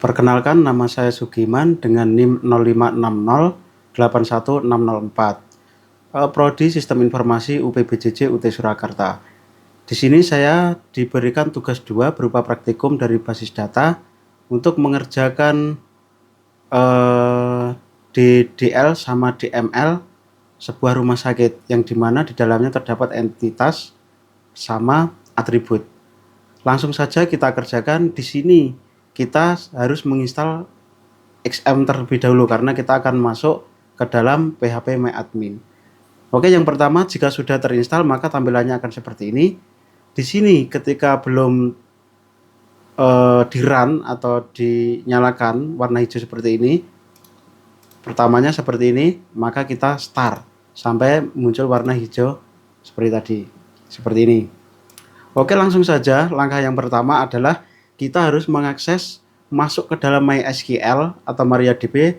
Perkenalkan, nama saya Sugiman dengan NIM 056081604. Prodi Sistem Informasi UPBJJ UT Surakarta. Di sini saya diberikan tugas 2 berupa praktikum dari basis data untuk mengerjakan DDL sama DML sebuah rumah sakit yang dimana di dalamnya terdapat entitas sama atribut. Langsung saja kita kerjakan. Di sini kita harus menginstal XM terlebih dahulu karena kita akan masuk ke dalam PHP MyAdmin. Oke, yang pertama, jika sudah terinstall maka tampilannya akan seperti ini. Di sini ketika belum di run atau dinyalakan warna hijau seperti ini, pertamanya seperti ini, maka kita start sampai muncul warna hijau seperti tadi, seperti ini. Oke, langsung saja. Langkah yang pertama adalah kita harus mengakses masuk ke dalam MySQL atau MariaDB,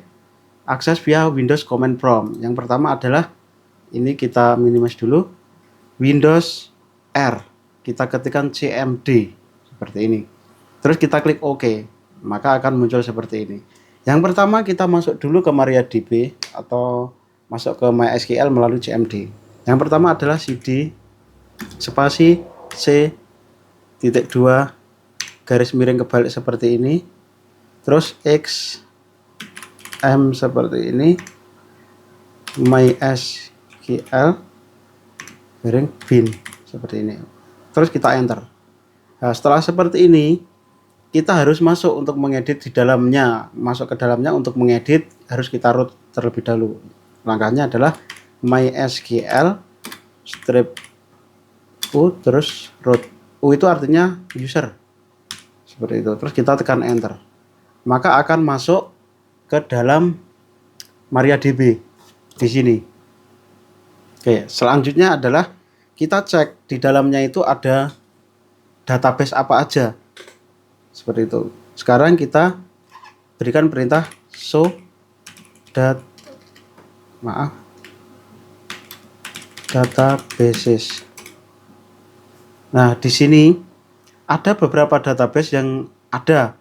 akses via Windows Command Prompt. Yang pertama adalah ini, kita minimize dulu, Windows R, kita ketikkan cmd seperti ini, terus kita klik OK, maka akan muncul seperti ini. Yang pertama kita masuk dulu ke MariaDB atau masuk ke MySQL melalui cmd. Yang pertama adalah cd spasi c.2 garis miring kebalik seperti ini, terus x m seperti ini, MySQL garing bin seperti ini, terus kita enter. Nah, setelah seperti ini kita harus masuk untuk mengedit di dalamnya. Masuk ke dalamnya untuk mengedit harus kita root terlebih dahulu. Langkahnya adalah MySQL strip u terus root. U itu artinya user seperti itu, terus kita tekan enter, maka akan masuk ke dalam MariaDB di sini. Oke, selanjutnya adalah kita cek di dalamnya itu ada database apa aja seperti itu. Sekarang kita berikan perintah show databases. Nah, di sini ada beberapa database yang ada.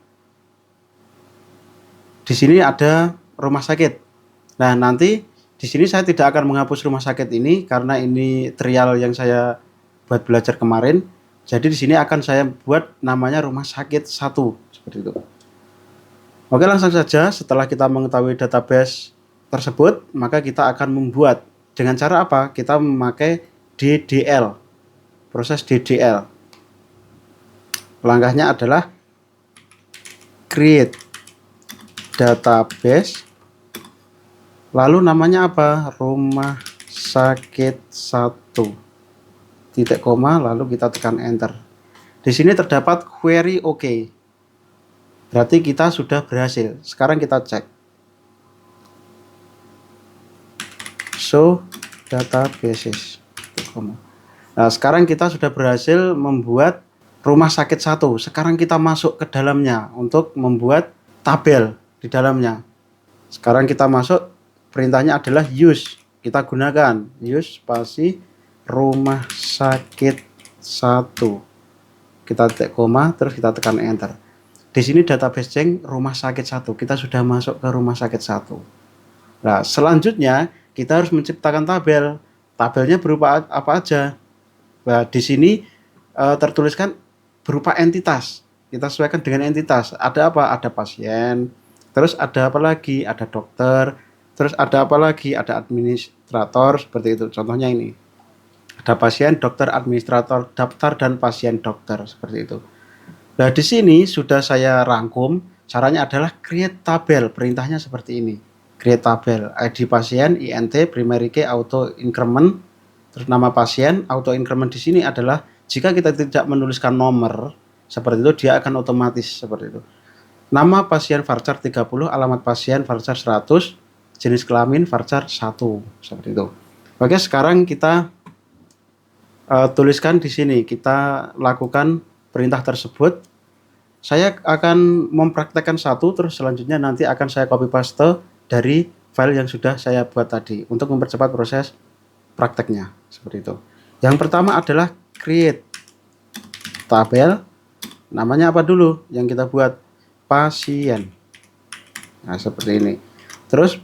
Di sini ada rumah sakit. Nah, nanti di sini saya tidak akan menghapus rumah sakit ini karena ini trial yang saya buat belajar kemarin. Jadi di sini akan saya buat namanya rumah sakit 1 seperti itu. Oke, langsung saja. Setelah kita mengetahui database tersebut, maka kita akan membuat dengan cara apa? Kita memakai DDL. Proses DDL. Langkahnya adalah create database, lalu namanya apa? Rumah sakit 1, titik koma, lalu kita tekan enter. Di sini terdapat query OK, berarti kita sudah berhasil. Sekarang kita cek show databases. Nah, sekarang kita sudah berhasil membuat rumah sakit 1. Sekarang kita masuk ke dalamnya untuk membuat tabel di dalamnya. Sekarang kita masuk, perintahnya adalah use. Kita gunakan use spasi rumah sakit 1. Kita titik koma, terus kita tekan enter. Di sini database ceng rumah sakit 1. Kita sudah masuk ke rumah sakit 1. Nah, selanjutnya kita harus menciptakan tabel. Tabelnya berupa apa aja? Nah, di sini tertuliskan berupa entitas. Kita sesuaikan dengan entitas. Ada apa? Ada pasien. Terus ada apa lagi? Ada dokter. Terus ada apa lagi? Ada administrator. Seperti itu. Contohnya ini. Ada pasien, dokter, administrator, daftar, dan pasien dokter. Seperti itu. Nah, di sini sudah saya rangkum. Caranya adalah create tabel. Perintahnya seperti ini. Create tabel. ID pasien, INT, primary key, auto increment. Terus nama pasien, auto increment di sini adalah jika kita tidak menuliskan nomor seperti itu, dia akan otomatis seperti itu. Nama pasien varchar 30, alamat pasien varchar 100, jenis kelamin varchar 1 seperti itu. Oke, sekarang kita tuliskan di sini. Kita lakukan perintah tersebut. Saya akan mempraktekkan 1, terus selanjutnya nanti akan saya copy paste dari file yang sudah saya buat tadi untuk mempercepat proses prakteknya seperti itu. Yang pertama adalah create tabel. Namanya apa dulu yang kita buat? pasien. Nah, seperti ini. Terus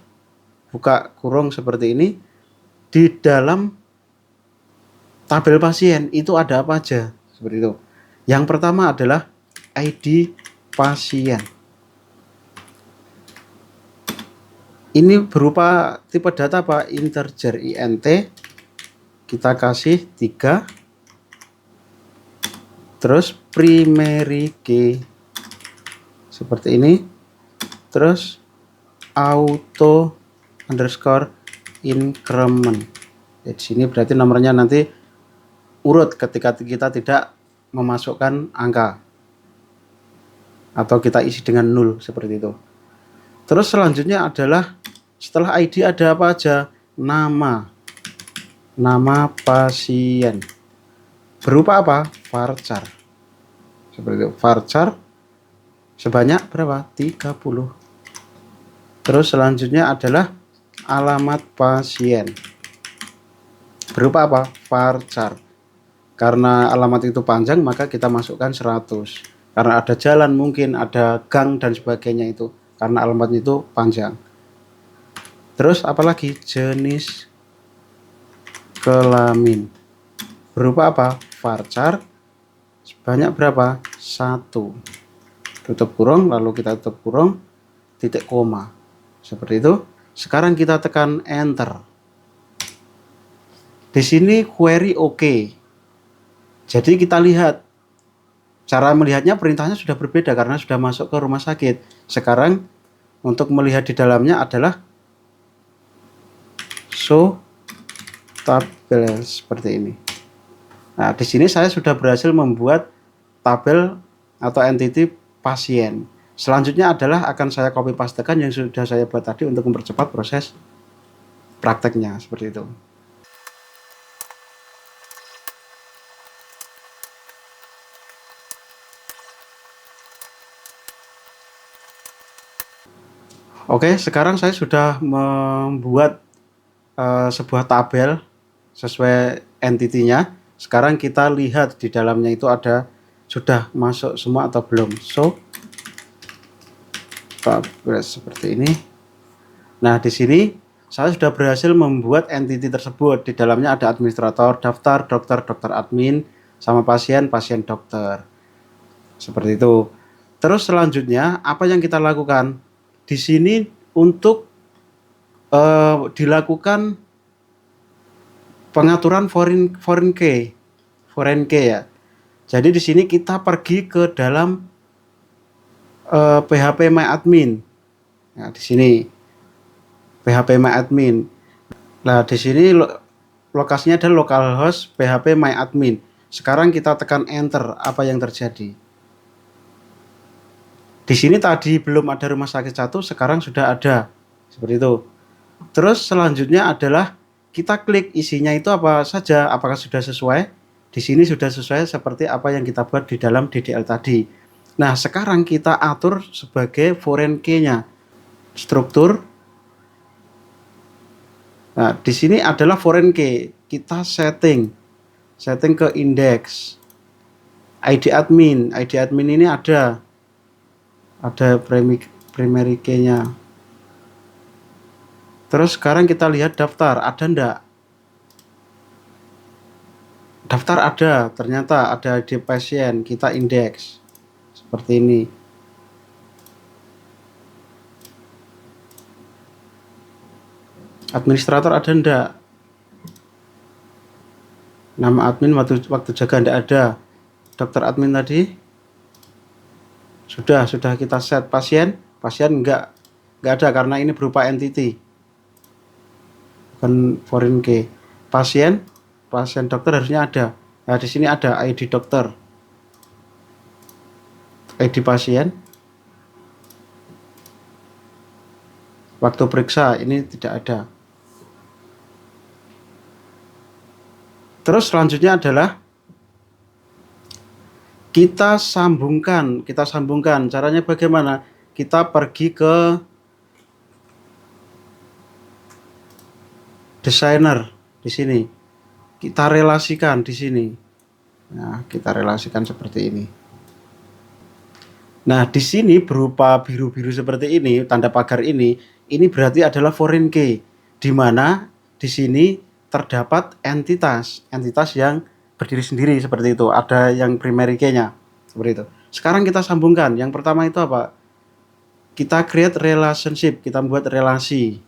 buka kurung seperti ini. Di dalam tabel pasien itu ada apa aja? Seperti itu. Yang pertama adalah ID pasien. Ini berupa tipe data apa? Integer int. Kita kasih 3. Terus primary key seperti ini. Terus auto underscore increment. Di sini berarti nomornya nanti urut ketika kita tidak memasukkan angka atau kita isi dengan 0 seperti itu. Terus selanjutnya adalah setelah ID ada apa aja? Nama pasien berupa apa? Varchar. Seperti itu. Varchar sebanyak berapa? 30. Terus selanjutnya adalah alamat pasien berupa apa? Varchar. Karena alamat itu panjang maka kita masukkan 100. Karena ada jalan, mungkin ada gang dan sebagainya itu. Karena alamatnya itu panjang. Terus apalagi? Jenis kelamin berupa apa? Varchar sebanyak berapa? 1. Tutup kurung, lalu kita tutup kurung, titik koma. Seperti itu. Sekarang kita tekan enter. Di sini query oke. Jadi kita lihat, cara melihatnya perintahnya sudah berbeda karena sudah masuk ke rumah sakit. Sekarang untuk melihat di dalamnya adalah show tabel seperti ini. Nah, di sini saya sudah berhasil membuat tabel atau entity pasien. Selanjutnya adalah akan saya copy pastekan yang sudah saya buat tadi untuk mempercepat proses prakteknya seperti itu. Oke, sekarang saya sudah membuat sebuah tabel sesuai entity-nya. Sekarang kita lihat di dalamnya itu ada sudah masuk semua atau belum. So, tabel seperti ini. Nah, di sini saya sudah berhasil membuat entity tersebut. Di dalamnya ada administrator, daftar, dokter, dokter admin, sama pasien, pasien dokter. Seperti itu. Terus selanjutnya apa yang kita lakukan? Di sini untuk dilakukan pengaturan foreign key ya. Jadi di sini kita pergi ke dalam PHP MyAdmin. Nah, di sini PHP MyAdmin. Nah, di sini lokasinya adalah localhost PHP MyAdmin. Sekarang kita tekan enter, apa yang terjadi? Di sini tadi belum ada rumah sakit 1, sekarang sudah ada. Seperti itu. Terus selanjutnya adalah kita klik isinya itu apa saja, apakah sudah sesuai? Di sini sudah sesuai seperti apa yang kita buat di dalam DDL tadi. Nah, sekarang kita atur sebagai foreign key-nya. Struktur. Nah, di sini adalah foreign key. Kita setting ke index. ID admin ini ada primary key-nya. Terus sekarang kita lihat daftar, ada ndak? Daftar ada, ternyata ada ID pasien, kita indeks. Seperti ini. Administrator ada ndak? Nama admin waktu jaga ndak ada. Dokter admin tadi sudah kita set. Pasien enggak ada karena ini berupa entity, bukan foreign key. Pasien dokter harusnya ada. Nah, di sini ada ID dokter, ID pasien. Waktu periksa ini tidak ada. Terus selanjutnya adalah kita sambungkan. Caranya bagaimana? Kita pergi ke designer di sini. Kita relasikan di sini. Nah, kita relasikan seperti ini. Nah, di sini berupa biru-biru seperti ini, tanda pagar ini berarti adalah foreign key, di mana di sini terdapat entitas, entitas yang berdiri sendiri seperti itu. Ada yang primary key-nya, seperti itu. Sekarang kita sambungkan. Yang pertama itu apa? Kita create relationship, kita membuat relasi.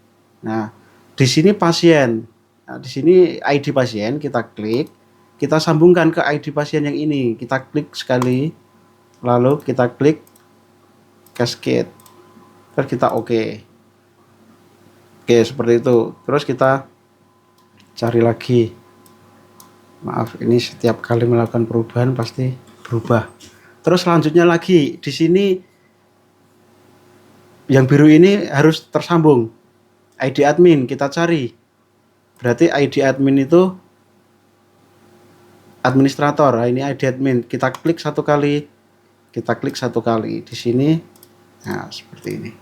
Nah, di sini pasien. Nah, di sini ID pasien kita klik, kita sambungkan ke ID pasien yang ini. Kita klik sekali, lalu kita klik cascade. Terus kita oke. Oke, seperti itu. Terus kita cari lagi. Maaf, ini setiap kali melakukan perubahan pasti berubah. Terus selanjutnya lagi, di sini yang biru ini harus tersambung. ID admin kita cari. Berarti ID admin itu administrator. Nah, ini ID admin. Kita klik satu kali. Kita klik satu kali. Di sini, nah seperti ini.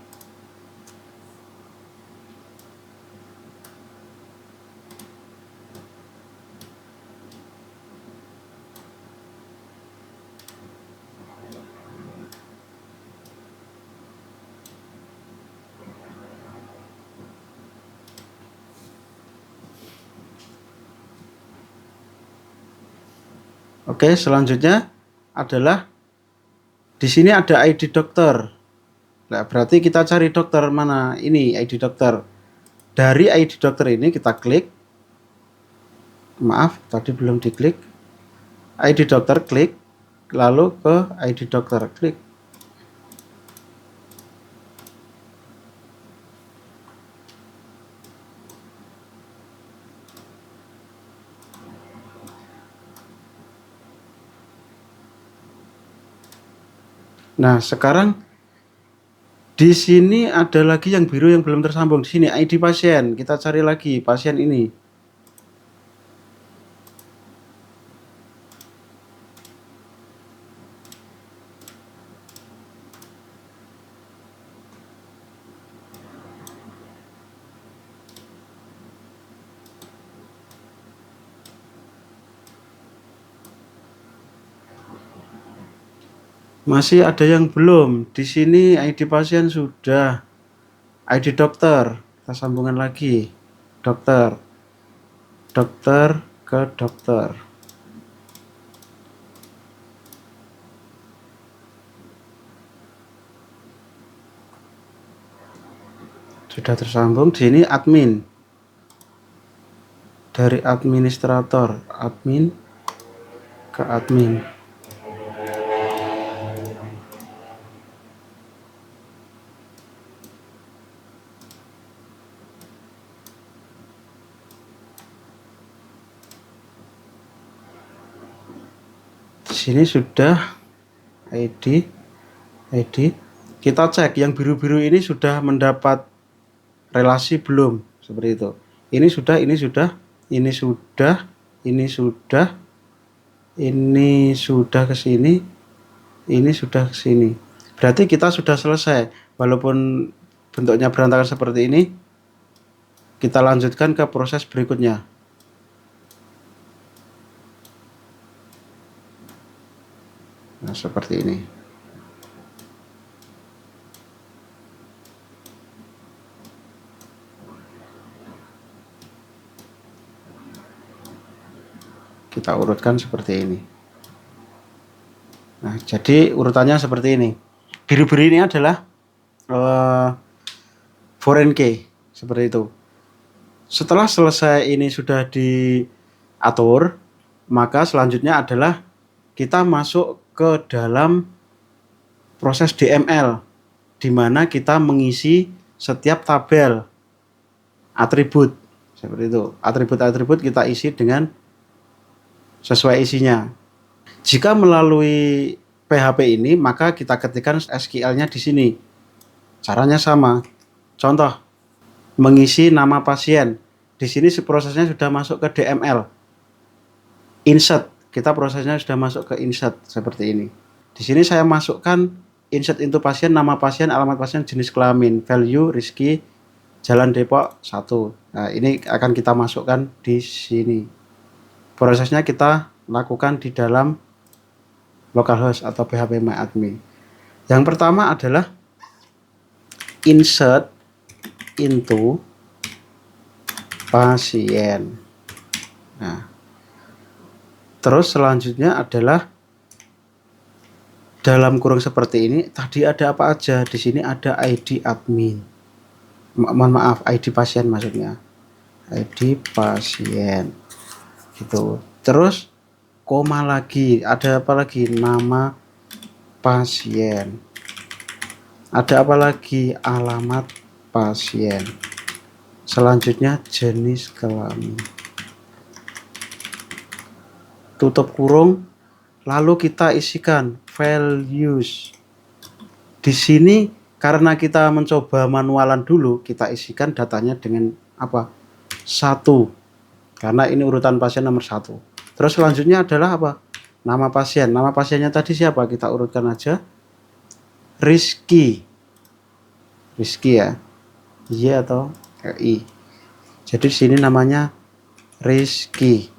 Oke, selanjutnya adalah di sini ada ID dokter. Nah, berarti kita cari dokter mana? Ini ID dokter. Dari ID dokter ini kita klik. Maaf, tadi belum diklik. ID dokter klik, lalu ke ID dokter klik. Nah, sekarang di sini ada lagi yang biru yang belum tersambung. Di sini ID pasien. Kita cari lagi pasien ini. Masih ada yang belum. Di sini ID pasien sudah. ID dokter. Kita sambungan lagi. Dokter. Dokter ke dokter. Sudah tersambung. Di sini admin. Dari administrator. Admin ke admin. Di sini sudah ID. Kita cek yang biru-biru ini sudah mendapat relasi belum, seperti itu. Ini sudah, ini sudah, ini sudah, ini sudah, ini sudah ke sini, ini sudah ke sini. Berarti kita sudah selesai. Walaupun bentuknya berantakan seperti ini, kita lanjutkan ke proses berikutnya. Nah, seperti ini. Kita urutkan seperti ini. Nah, jadi urutannya seperti ini. Biru-biru ini adalah foreign key, seperti itu. Setelah selesai ini sudah diatur, maka selanjutnya adalah kita masuk ke dalam proses DML, di mana kita mengisi setiap tabel atribut, seperti itu. Atribut-atribut kita isi dengan sesuai isinya. Jika melalui PHP ini, maka kita ketikkan SQL-nya di sini. Caranya sama. Contoh, mengisi nama pasien. Di sini prosesnya sudah masuk ke DML. Insert, kita prosesnya sudah masuk ke insert seperti ini. Di sini saya masukkan insert into pasien, nama pasien, alamat pasien, jenis kelamin, value, Rizky, Jalan Depok 1. Nah, ini akan kita masukkan di sini. Prosesnya kita lakukan di dalam localhost atau PHP MyAdmin. Yang pertama adalah insert into pasien. Nah, terus selanjutnya adalah dalam kurung seperti ini. Tadi ada apa aja? Di sini ada ID admin. Mohon maaf, ID pasien maksudnya. ID pasien. Gitu. Terus koma lagi. Ada apa lagi? Nama pasien. Ada apa lagi? Alamat pasien. Selanjutnya jenis kelamin. Tutup kurung. Lalu kita isikan values. Di sini karena kita mencoba manualan dulu, kita isikan datanya dengan apa? 1. Karena ini urutan pasien nomor 1. Terus selanjutnya adalah apa? Nama pasien. Nama pasiennya tadi siapa? Kita urutkan aja. Rizky. Rizky ya. Y atau I. Jadi di sini namanya Rizky.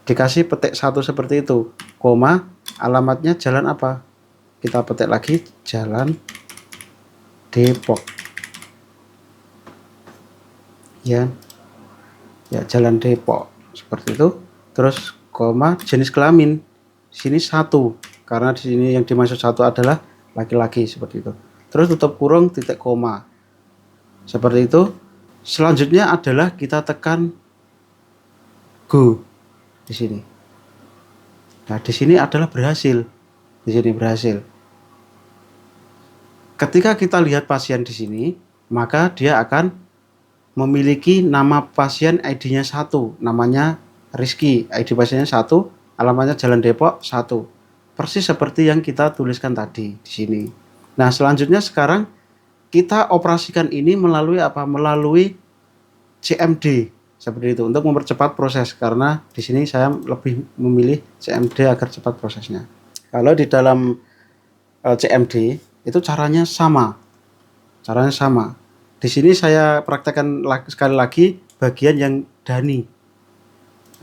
Dikasih petik 1 seperti itu. Koma, alamatnya jalan apa? Kita petik lagi, jalan Depok. Ya, jalan Depok. Seperti itu. Terus koma, jenis kelamin. Sini 1. Karena di sini yang dimaksud 1 adalah laki-laki, seperti itu. Terus tutup kurung, titik koma. Seperti itu. Selanjutnya adalah kita tekan go di sini. Nah, di sini adalah berhasil. Di sini berhasil. Ketika kita lihat pasien di sini, maka dia akan memiliki nama pasien ID-nya 1, namanya Rizky. ID pasiennya 1, alamatnya Jalan Depok 1. Persis seperti yang kita tuliskan tadi di sini. Nah, selanjutnya sekarang kita operasikan ini melalui apa? Melalui CMD. Seperti itu untuk mempercepat proses, karena di sini saya lebih memilih CMD agar cepat prosesnya. Kalau di dalam CMD itu caranya sama. Caranya sama. Di sini saya praktekkan sekali lagi bagian yang Dani.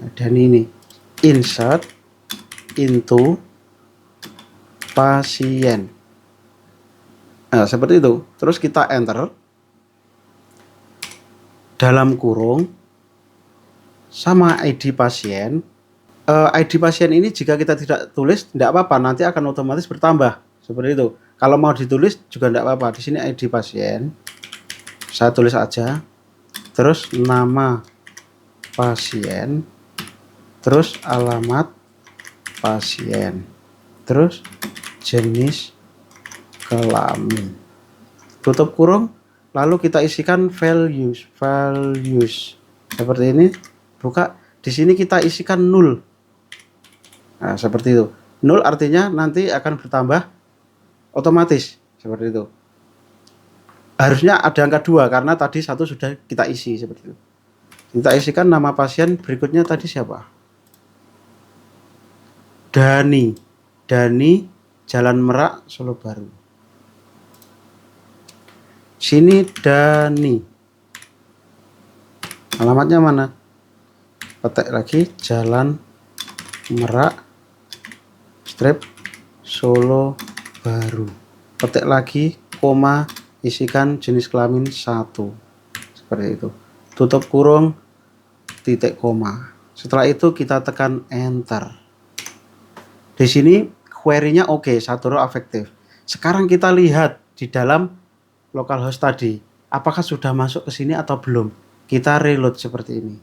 Nah, Dani ini insert into pasien. Nah, seperti itu. Terus kita enter. Dalam kurung sama ID pasien. ID pasien ini jika kita tidak tulis tidak apa-apa, nanti akan otomatis bertambah seperti itu. Kalau mau ditulis juga tidak apa-apa. Di sini ID pasien saya tulis aja, terus nama pasien, terus alamat pasien, terus jenis kelamin. Tutup kurung, lalu kita isikan values seperti ini. Buka, di sini kita isikan 0. Nah, seperti itu. 0 artinya nanti akan bertambah otomatis, seperti itu. Harusnya ada angka 2 karena tadi 1 sudah kita isi, seperti itu. Kita isikan nama pasien berikutnya tadi siapa? Dani. Dani, Jalan Merak, Solo Baru. Sini Dani. Alamatnya mana? Petik lagi, Jalan Merak strip Solo Baru. Petik lagi, koma, isikan jenis kelamin 1. Seperti itu. Tutup kurung, titik koma. Setelah itu kita tekan enter. Di sini query-nya oke, 1 row efektif. Sekarang kita lihat di dalam localhost tadi, apakah sudah masuk ke sini atau belum. Kita reload seperti ini.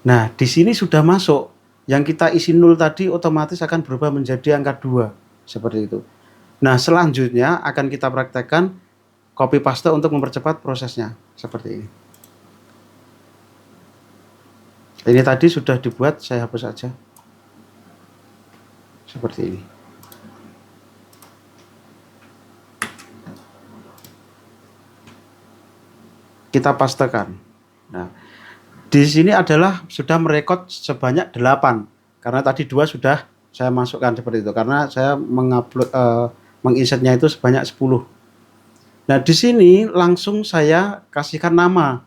Nah, di sini sudah masuk. Yang kita isi 0 tadi otomatis akan berubah menjadi angka 2. Seperti itu. Nah, selanjutnya akan kita praktekkan copy paste untuk mempercepat prosesnya. Seperti ini. Ini tadi sudah dibuat, saya hapus saja. Seperti ini. Kita pastekan. Nah, di sini adalah sudah merekod sebanyak 8. Karena tadi 2 sudah saya masukkan seperti itu. Karena saya menginsertnya itu sebanyak 10. Nah, di sini langsung saya kasihkan nama.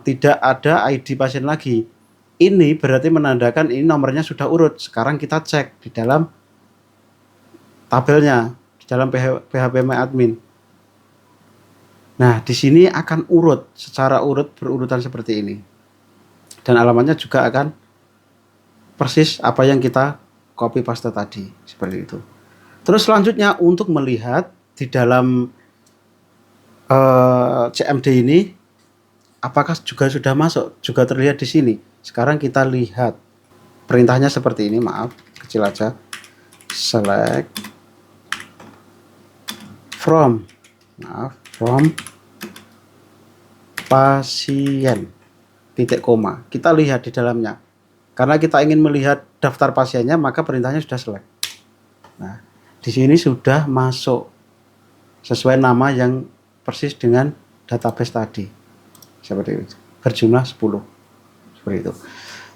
Tidak ada ID pasien lagi. Ini berarti menandakan ini nomornya sudah urut. Sekarang kita cek di dalam tabelnya di dalam phpMyAdmin. Nah, di sini akan urut secara berurutan seperti ini. Dan alamatnya juga akan persis apa yang kita copy paste tadi, seperti itu. Terus selanjutnya untuk melihat di dalam CMD ini apakah juga sudah masuk, juga terlihat di sini. Sekarang kita lihat perintahnya seperti ini, maaf kecil aja. Select from pasien titik koma. Kita lihat di dalamnya. Karena kita ingin melihat daftar pasiennya, maka perintahnya sudah select. Nah, di sini sudah masuk sesuai nama yang persis dengan database tadi. Seperti itu. Berjumlah 10. Seperti itu.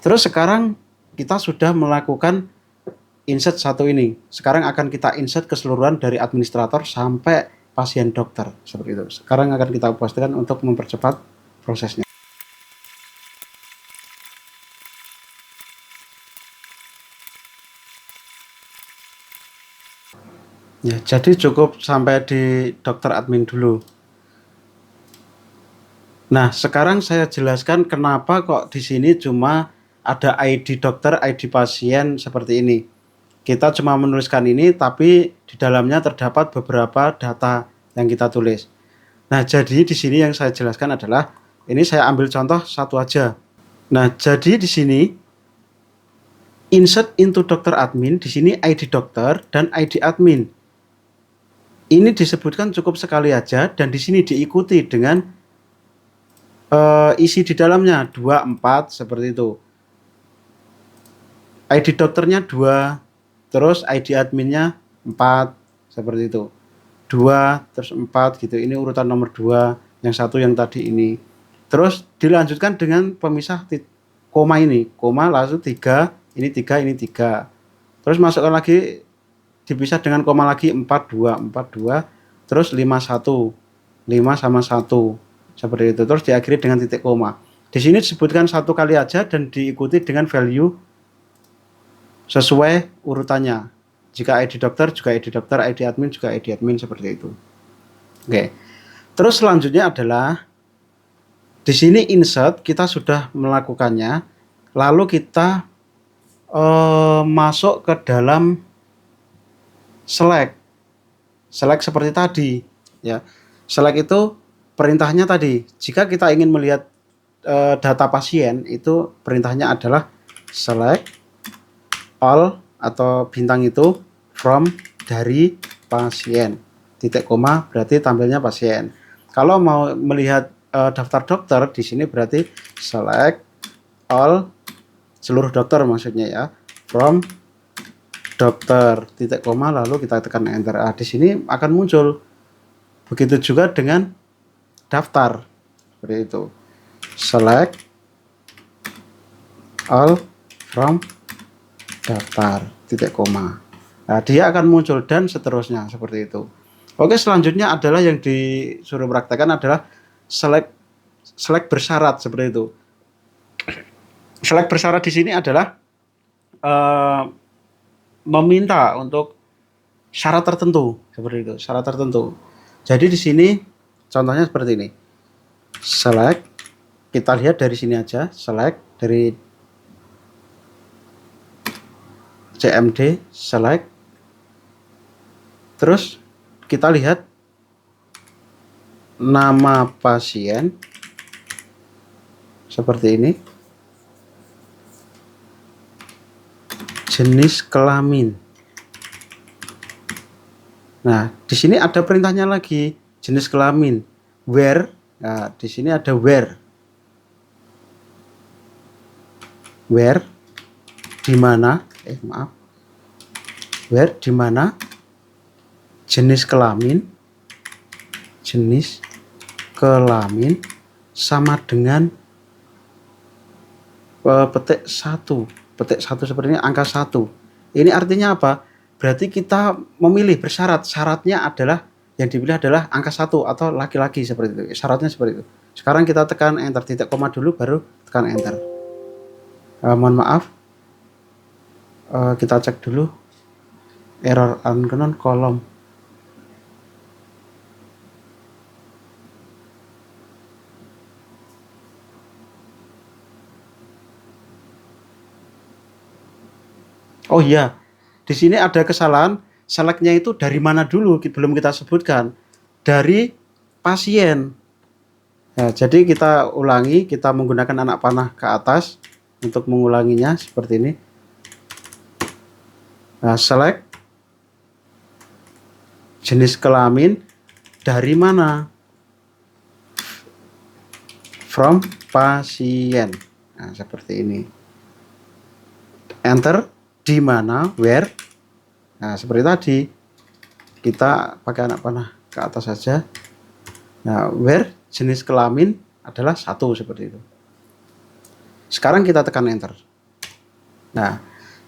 Terus sekarang kita sudah melakukan insert satu ini. Sekarang akan kita insert keseluruhan dari administrator sampai pasien dokter. Seperti itu. Sekarang akan kita pastikan untuk mempercepat prosesnya. Ya, jadi cukup sampai di dokter admin dulu. Nah, sekarang saya jelaskan kenapa kok di sini cuma ada ID dokter, ID pasien seperti ini. Kita cuma menuliskan ini, tapi di dalamnya terdapat beberapa data yang kita tulis. Nah, jadi di sini yang saya jelaskan adalah, ini saya ambil contoh satu aja. Nah, jadi di sini insert into dokter admin, di sini ID dokter dan ID admin. Ini disebutkan cukup sekali aja dan di sini diikuti dengan isi di dalamnya 24 seperti itu. ID dokternya 2, terus ID adminnya 4 seperti itu. 2 terus 4 gitu. Ini urutan nomor 2, yang satu yang tadi ini. Terus dilanjutkan dengan pemisah koma ini, koma langsung 3, ini 3, ini 3. Terus masukkan lagi dipisah dengan koma lagi 42, 42, terus 51, 5 sama 1, seperti itu. Terus diakhiri dengan titik koma. Di sini disebutkan satu kali aja dan diikuti dengan value sesuai urutannya. Jika ID dokter juga ID dokter, ID admin juga ID admin, seperti itu. Oke. Terus selanjutnya adalah di sini insert kita sudah melakukannya, lalu kita masuk ke dalam select seperti tadi ya. Select itu perintahnya tadi, jika kita ingin melihat data pasien itu perintahnya adalah select all atau bintang itu from dari pasien titik koma, berarti tampilnya pasien. Kalau mau melihat daftar dokter di sini berarti select all seluruh dokter maksudnya ya, from dokter titik koma, lalu kita tekan enter. Di sini akan muncul. Begitu juga dengan daftar, seperti itu. Select all from daftar titik koma. Nah, dia akan muncul dan seterusnya seperti itu. Oke, selanjutnya adalah yang disuruh praktekkan adalah select bersyarat seperti itu. Select bersyarat di sini adalah meminta untuk syarat tertentu seperti itu, syarat tertentu. Jadi di sini contohnya seperti ini. Select, kita lihat dari sini aja, select dari CMD, select. Terus kita lihat nama pasien seperti ini. Jenis kelamin. Nah, di sini ada perintahnya lagi, jenis kelamin. Where? Nah, di sini ada where. Where? Di mana? Where? Di mana? Jenis kelamin. Jenis kelamin sama dengan petik 1. Petik 1 seperti ini, angka 1. Ini artinya apa? Berarti kita memilih bersyarat. Syaratnya adalah, yang dipilih adalah angka 1 atau laki-laki, seperti itu. Syaratnya seperti itu. Sekarang kita tekan enter, titik koma dulu baru tekan enter. Mohon maaf. Kita cek dulu. error unknown kolom. Oh iya, di sini ada kesalahan, selectnya itu dari mana dulu, belum kita sebutkan. Dari pasien. Nah, jadi kita ulangi, kita menggunakan anak panah ke atas untuk mengulanginya seperti ini. Nah, select jenis kelamin dari mana? From pasien. Nah, seperti ini. Enter di mana, where. Nah, seperti tadi kita pakai anak panah ke atas saja. Nah, where jenis kelamin adalah 1 seperti itu. Sekarang kita tekan enter. Nah,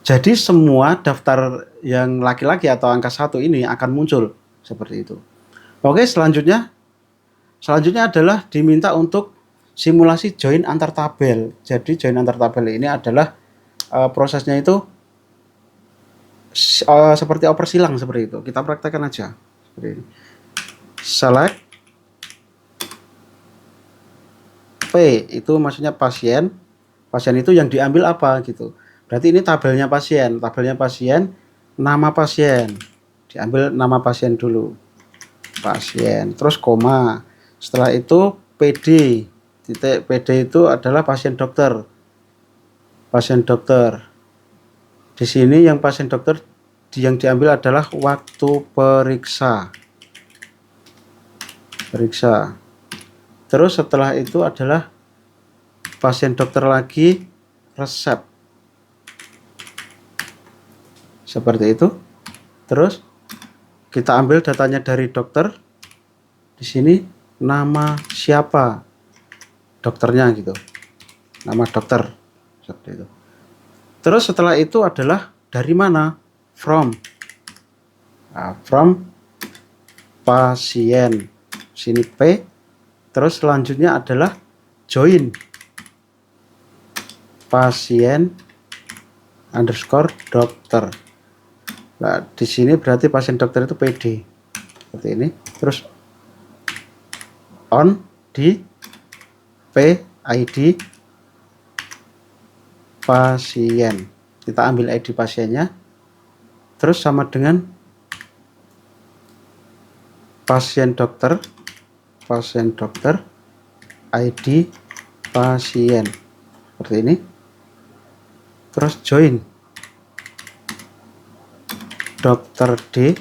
jadi semua daftar yang laki-laki atau angka 1 ini akan muncul seperti itu. Oke, selanjutnya adalah diminta untuk simulasi join antar tabel. Jadi join antar tabel ini adalah prosesnya itu seperti oper silang seperti itu. Kita praktekkan aja seperti ini. Select P itu maksudnya pasien. Pasien itu yang diambil apa gitu. Berarti ini tabelnya pasien. Tabelnya pasien, nama pasien. Diambil nama pasien dulu. Pasien, terus koma. Setelah itu PD. Titik PD itu adalah pasien dokter. Pasien dokter. Di sini yang pasien dokter yang diambil adalah waktu periksa. Periksa. Terus setelah itu adalah pasien dokter lagi, resep. Seperti itu. Terus kita ambil datanya dari dokter. Di sini nama siapa dokternya gitu. Nama dokter. Seperti itu. Terus setelah itu adalah dari mana? From. Nah, from pasien. Sini P. Terus selanjutnya adalah join pasien underscore dokter. Nah, di sini berarti pasien dokter itu PD. Seperti ini. Terus on di PID pasien. Kita ambil ID pasiennya. Terus sama dengan pasien dokter ID pasien seperti ini. Terus join dokter D,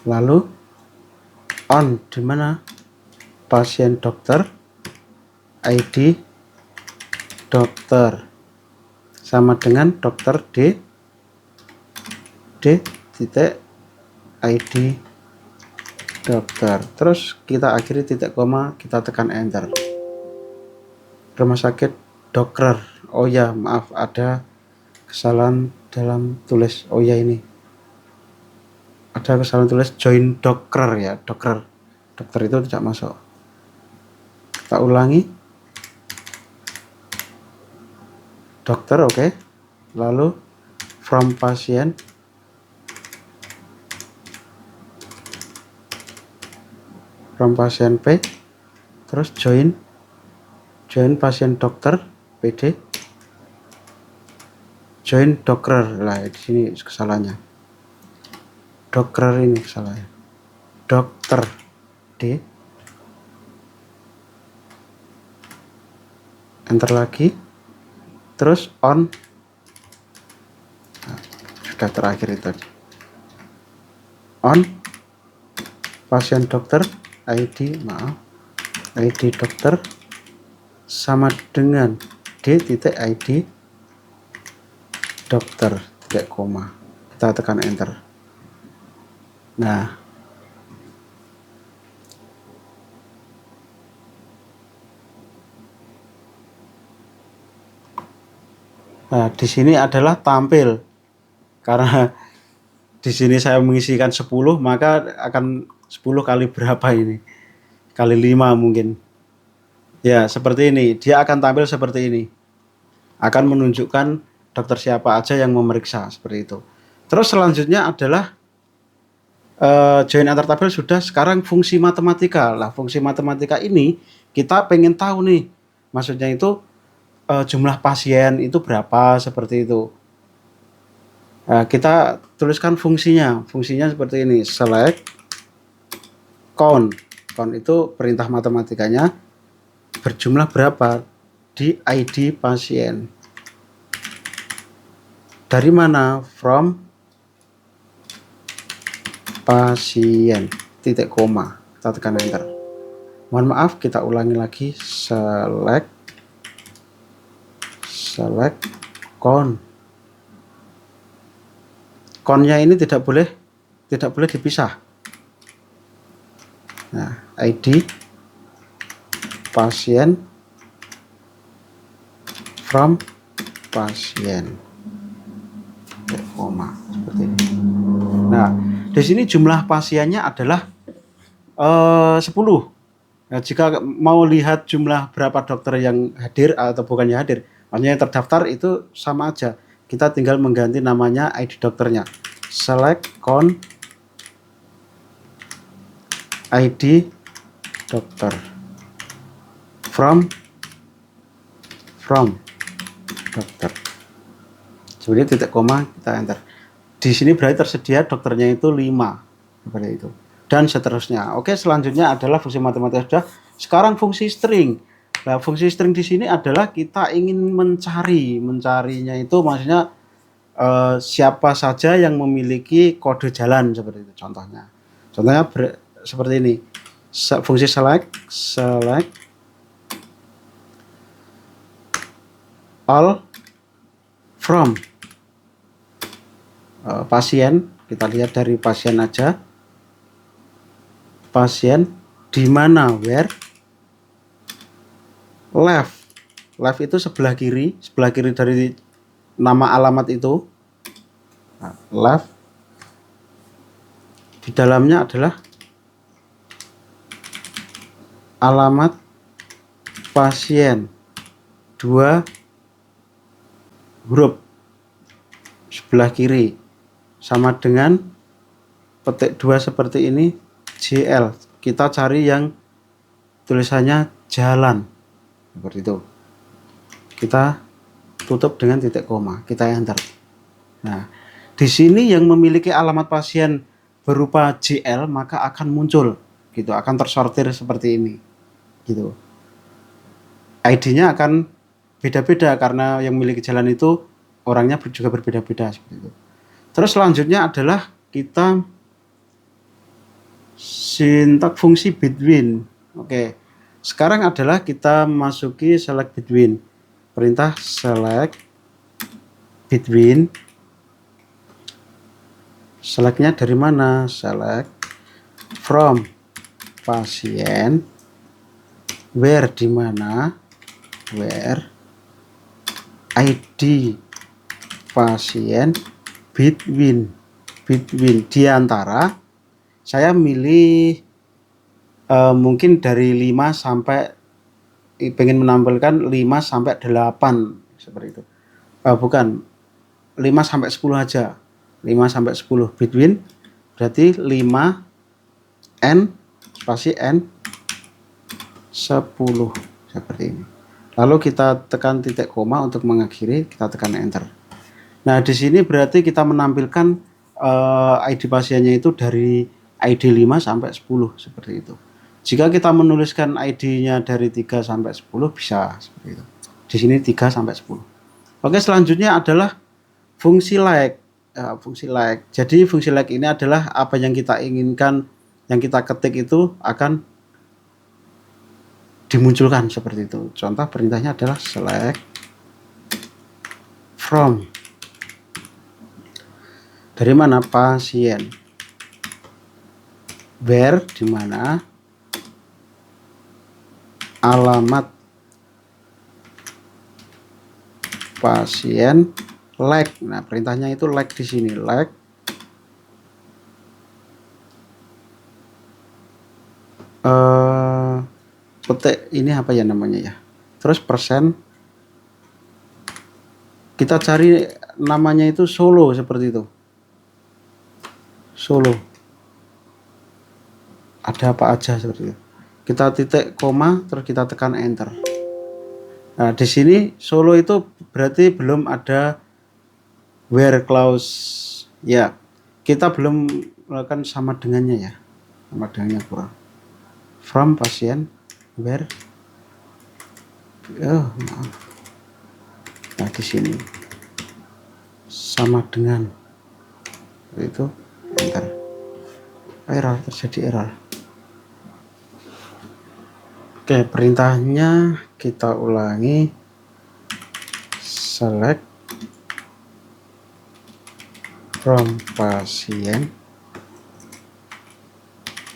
lalu on di mana pasien dokter ID dokter sama dengan dokter D titik ID dokter. Terus kita akhiri titik koma, kita tekan enter. Rumah sakit dokter. Oh ya, maaf ada kesalahan dalam tulis. Oh ya, ini ada kesalahan tulis join dokter ya, dokter itu tidak masuk. Kita ulangi. Dokter, oke. Lalu from pasien, P, terus join pasien dokter PD, join dokter. Lah di sini kesalahannya. Dokter ini kesalahannya. Dokter D. Enter lagi. Terus on. Nah, sudah terakhir itu. On pasien dokter ID dokter sama dengan D titik ID dokter titik koma. Kita tekan enter. Nah, di sini adalah tampil. Karena di sini saya mengisikan 10, maka akan 10 kali berapa ini? Kali 5 mungkin. Ya, seperti ini. Dia akan tampil seperti ini. Akan menunjukkan dokter siapa aja yang memeriksa seperti itu. Terus selanjutnya adalah join antar tabel sudah. Sekarang fungsi matematika lah. Fungsi matematika ini kita pengen tahu nih, maksudnya itu jumlah pasien itu berapa seperti itu. Nah, kita tuliskan fungsinya. Fungsinya seperti ini, select count. Count itu perintah matematikanya berjumlah berapa di ID pasien. Dari mana? From pasien, titik koma, kita tekan enter. Mohon maaf, kita ulangi lagi, select count. Countnya ini tidak boleh dipisah. Nah, ID pasien from pasien, titik koma, seperti ini. Nah, di sini jumlah pasiennya adalah 10. Nah, jika mau lihat jumlah berapa dokter yang hadir atau bukannya hadir, maksudnya yang terdaftar itu sama aja. Kita tinggal mengganti namanya ID dokternya. Select count ID dokter from dokter. Seperti titik koma, kita enter. Di sini berarti tersedia dokternya itu 5, seperti itu, dan seterusnya. Oke, selanjutnya adalah fungsi matematika sudah. Sekarang fungsi string. Nah, fungsi string di sini adalah kita ingin mencarinya itu maksudnya siapa saja yang memiliki kode jalan seperti itu. Contohnya seperti ini. Fungsi select all from pasien, kita lihat dari pasien aja. Pasien di mana, where, left itu sebelah kiri dari nama alamat itu. Nah, left di dalamnya adalah alamat pasien, 2 huruf sebelah kiri, sama dengan petik 2 seperti ini, JL. Kita cari yang tulisannya jalan, seperti itu. Kita tutup dengan titik koma, kita enter. Nah, di sini yang memiliki alamat pasien berupa JL maka akan muncul, gitu, akan tersortir seperti ini, gitu. ID-nya akan beda-beda karena yang memiliki jalan itu orangnya juga berbeda-beda, seperti itu. Terus selanjutnya adalah kita sintak fungsi between. Oke, sekarang adalah kita masuki select between. Perintah select between. Selectnya dari mana? Select from pasien, where di mana, where ID pasien, between di antara. Saya milih mungkin dari 5 sampai, pengen menampilkan 5 sampai 8 seperti itu. Bukan, 5 sampai 10 aja. 5 sampai 10 between berarti 5 n spasi n 10 seperti ini. Lalu kita tekan titik koma untuk mengakhiri, kita tekan enter. Nah, di sini berarti kita menampilkan ID pasiennya itu dari ID 5 sampai 10 seperti itu. Jika kita menuliskan ID-nya dari 3 sampai 10 bisa seperti itu. Di sini 3 sampai 10. Oke, selanjutnya adalah fungsi like. Fungsi like. Jadi fungsi like ini adalah apa yang kita inginkan, yang kita ketik itu akan dimunculkan seperti itu. Contoh perintahnya adalah select from, dari mana, pasien, where di mana, alamat pasien, like. Nah, perintahnya itu like di sini, like petik ini apa ya namanya ya. Terus persen, Kita cari namanya itu Solo seperti itu. Solo. Ada apa aja seperti itu. Kita titik koma terus kita tekan enter. Nah, di sini Solo itu berarti belum ada where clause. Ya, kita belum melakukan sama dengannya ya. Sama dengannya kurang. From pasien where. Oh, maaf. Nah, di sini sama dengan itu enter. Error, terjadi error. Oke, perintahnya kita ulangi. Select from pasien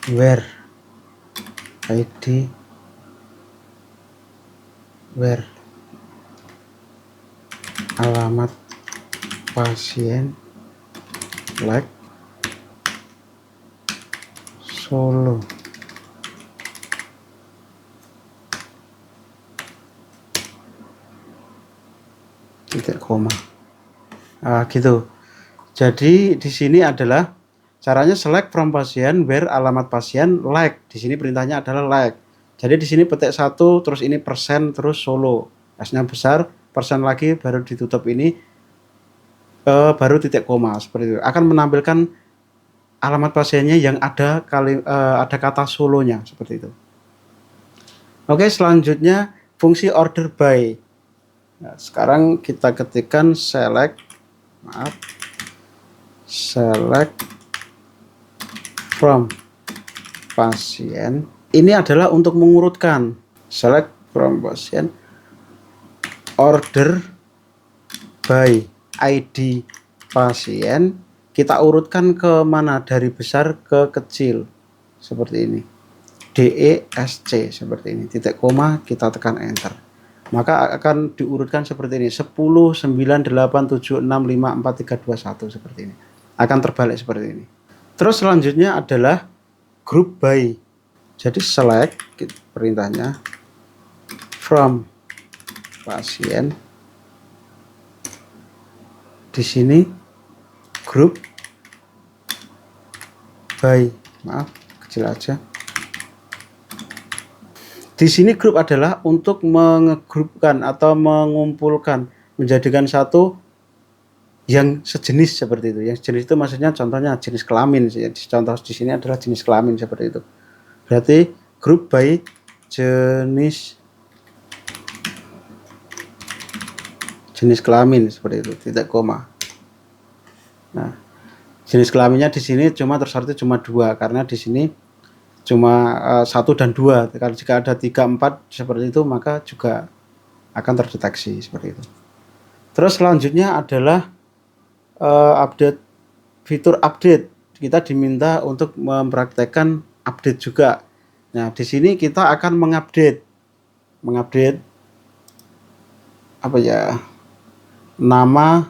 where ID where alamat pasien like Solo. Titik koma. Gitu. Jadi di sini adalah caranya select from pasien where alamat pasien like. Di sini perintahnya adalah like. Jadi di sini petik 1 terus ini persen terus Solo. S-nya besar, persen lagi baru ditutup ini baru titik koma seperti itu. Akan menampilkan alamat pasiennya yang ada ada kata Solonya seperti itu. Oke, selanjutnya fungsi order by. Nah, sekarang kita ketikkan select from pasien. Ini adalah untuk mengurutkan. Select from pasien order by ID pasien. Kita urutkan ke mana, dari besar ke kecil seperti ini. DESC seperti ini. Titik koma kita tekan enter. Maka akan diurutkan seperti ini. 10 9 8 7 6 5 4 3 2 1 seperti ini. Akan terbalik seperti ini. Terus selanjutnya adalah group by. Jadi select perintahnya from pasien. Di sini group by, maaf kecil aja. Di sini grup adalah untuk mengegrupkan atau mengumpulkan, menjadikan satu yang sejenis seperti itu. Yang jenis itu maksudnya contohnya jenis kelamin. Contoh di sini adalah jenis kelamin seperti itu. Berarti grup by jenis kelamin seperti itu, titik koma. Nah, jenis kelaminnya di sini cuma tersortir cuma 2 karena di sini cuma 1 dan 2. Kalau jika ada 3 4 seperti itu maka juga akan terdeteksi seperti itu. Terus selanjutnya adalah update, fitur update. Kita diminta untuk mempraktekkan update juga. Nah, di sini kita akan mengupdate apa ya? Nama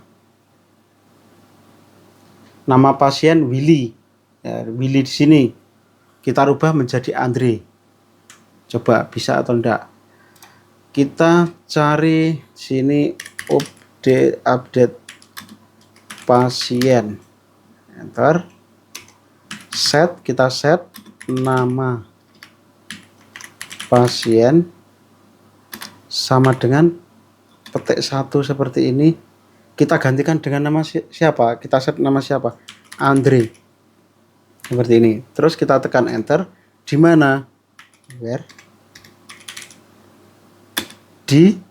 pasien Willy. Ya, Willy di sini kita rubah menjadi Andre. Coba bisa atau enggak? Kita cari sini update pasien. Enter. Kita set nama pasien sama dengan petik 1 seperti ini. Kita gantikan dengan nama siapa? Kita set nama siapa? Andre. Seperti ini. Terus kita tekan enter. Di mana? Where? Di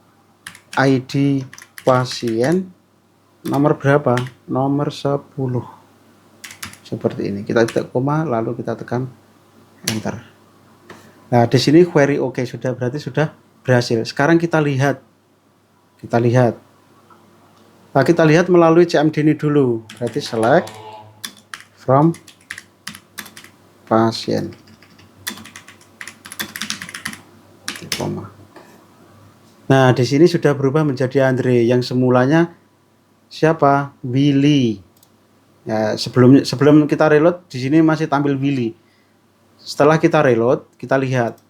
ID pasien nomor berapa? Nomor 10. Seperti ini. Kita titik koma lalu kita tekan enter. Nah, di sini query oke sudah, berarti sudah berhasil. Sekarang kita lihat. Nah, kita lihat melalui CMD ini dulu. Berarti select from pasien. Nah, di sini sudah berubah menjadi Andre. Yang semulanya siapa? Willy. Ya, sebelum kita reload di sini masih tampil Willy. Setelah kita reload, kita lihat.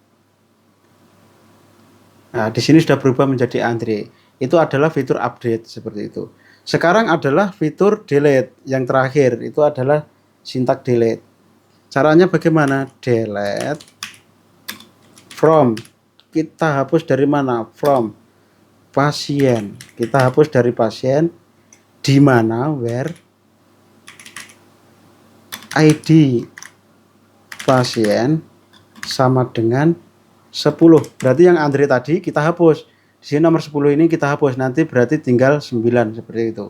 Nah, di sini sudah berubah menjadi Andre. Itu adalah fitur update seperti itu. Sekarang adalah fitur delete. Yang terakhir itu adalah sintak delete. Caranya bagaimana? Delete from. Kita hapus dari mana? From pasien. Kita hapus dari pasien. Di mana? Where ID pasien sama dengan 10. Berarti yang Andre tadi kita hapus. Di sini nomor 10 ini kita hapus. Nanti berarti tinggal 9 seperti itu.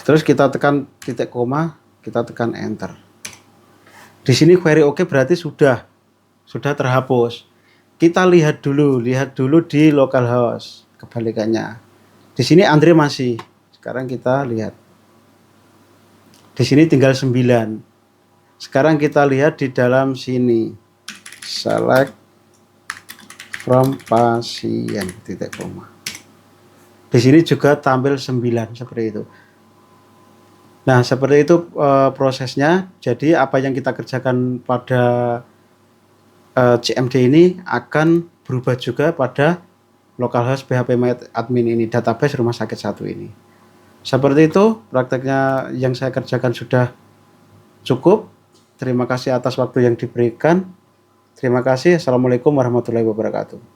Terus kita tekan titik koma, kita tekan enter. Di sini query oke berarti sudah terhapus. Kita lihat dulu di localhost. Kebalikannya. Di sini Andre masih. Sekarang kita lihat. Di sini tinggal 9. Sekarang kita lihat di dalam sini. Select from pasien titik koma. Di sini juga tampil 9 seperti itu. Nah, seperti itu prosesnya. Jadi apa yang kita kerjakan pada CMD ini akan berubah juga pada localhost phpMyAdmin ini, database rumah sakit 1 ini. Seperti itu prakteknya yang saya kerjakan sudah cukup. Terima kasih atas waktu yang diberikan. Terima kasih. Assalamualaikum warahmatullahi wabarakatuh.